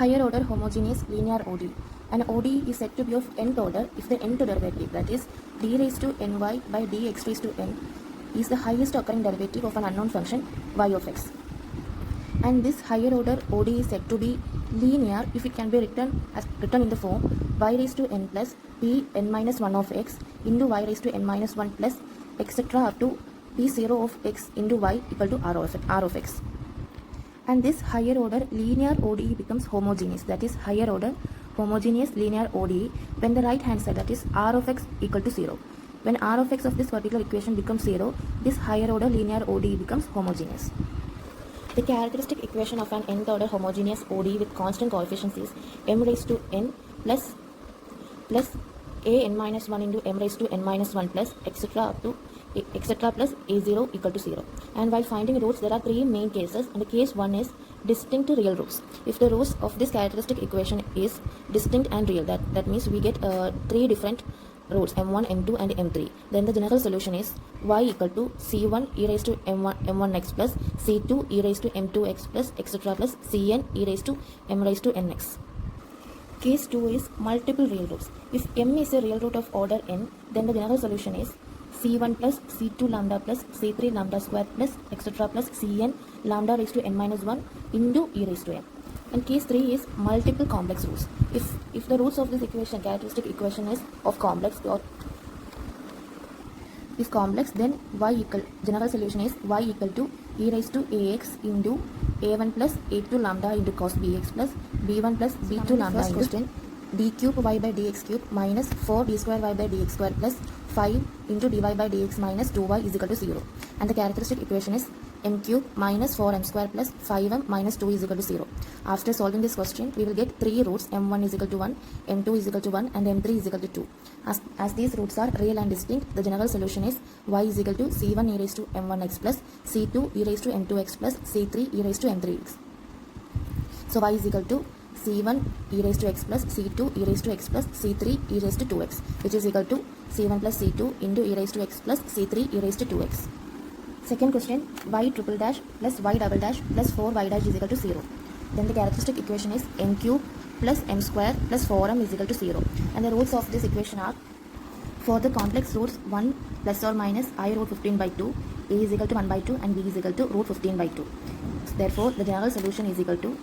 higher order homogeneous linear ODE. An ODE is said to be of nth order if the nth derivative, that is d raised to ny by dx raised to n, is the highest occurring derivative of an unknown function y of x. And this higher order ODE is said to be linear if it can be written in the form y raised to n plus p n minus 1 of x into y raised to n minus 1 plus etc. up to p0 of x into y equal to r of x. And this higher order linear ODE becomes homogeneous, that is higher order homogeneous linear ODE when the right hand side, that is r of x, equal to 0. When r of x of this particular equation becomes 0, this higher order linear ODE becomes homogeneous. The characteristic equation of an nth order homogeneous ODE with constant coefficients is m raised to n plus a n minus 1 into m raised to n minus 1 plus etc. up to etc. plus a0 equal to 0. And while finding roots, there are three main cases, and the case 1 is distinct real roots. If the roots of this characteristic equation is distinct and real, that means we get three different roots, m1, m2 and m3, then the general solution is y equal to c1 e raised to m1x plus c2 e raised to m2x plus etc. plus cn e raised to m raised to nx. Case 2 is multiple real roots. If m is a real root of order n, then the general solution is c1 plus c2 lambda plus c3 lambda square plus etc. plus cn lambda raised to n minus 1 into e raised to m. And case 3 is multiple complex roots. If the roots of this equation, characteristic equation, is of complex or is complex, then general solution is y equal to e raised to ax into a1 plus a2 lambda into cos bx plus b1 plus b2 lambda into d cube y by dx cube minus 4 d square y by dx square plus 5 into dy by dx minus 2y is equal to 0. And the characteristic equation is m cube minus 4m square plus 5m minus 2 is equal to 0. After solving this question, we will get three roots, m1 is equal to 1, m2 is equal to 1 and m3 is equal to 2. As these roots are real and distinct, the general solution is y is equal to c1 e raised to m1x plus c2 e raised to m2x plus c3 e raised to m3x. So y is equal to c1 e raised to x plus c2 e raised to x plus c3 e raised to 2x, which is equal to c1 plus c2 into e raised to x plus c3 e raised to 2x. Second question, y triple dash plus y double dash plus 4y dash is equal to 0. Then the characteristic equation is m cube plus m square plus 4m is equal to 0. And the roots of this equation are, for the complex roots, 1 plus or minus I root 15 by 2, a is equal to 1 by 2 and b is equal to root 15 by 2. Therefore, the general solution is equal to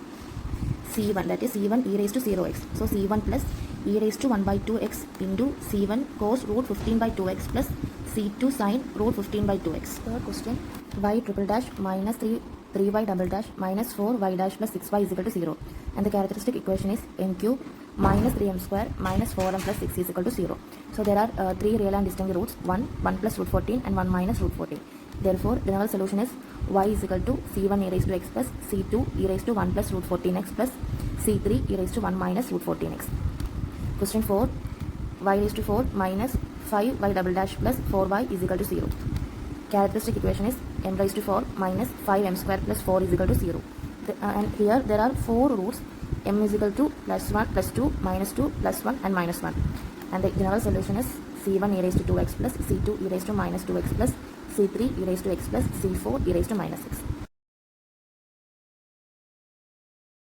c1, that is c1 e raised to 0x. So c1 plus e raised to 1 by 2x into c1 cos root 15 by 2x plus c2 sin root 15 by 2x. Third question, y triple dash minus 3y double dash minus 4y dash plus 6y is equal to 0. And the characteristic equation is m cube minus 3m square minus 4m plus 6 is equal to 0. So there are three real and distinct roots, 1 plus root 14 and 1 minus root 14. Therefore, the general solution is y is equal to c1 e raised to x plus c2 e raised to 1 plus root 14x plus c3 e raised to 1 minus root 14x. Question 4, y raised to 4 minus 5y double dash plus 4y is equal to 0. Characteristic equation is m raised to 4 minus 5m square plus 4 is equal to 0. And here there are four roots, m is equal to plus 1, plus 2, minus 2, plus 1 and minus 1. And the general solution is c1 e raised to 2x plus c2 e raised to minus 2x plus c3 e raised to x plus c4 e raised to minus x.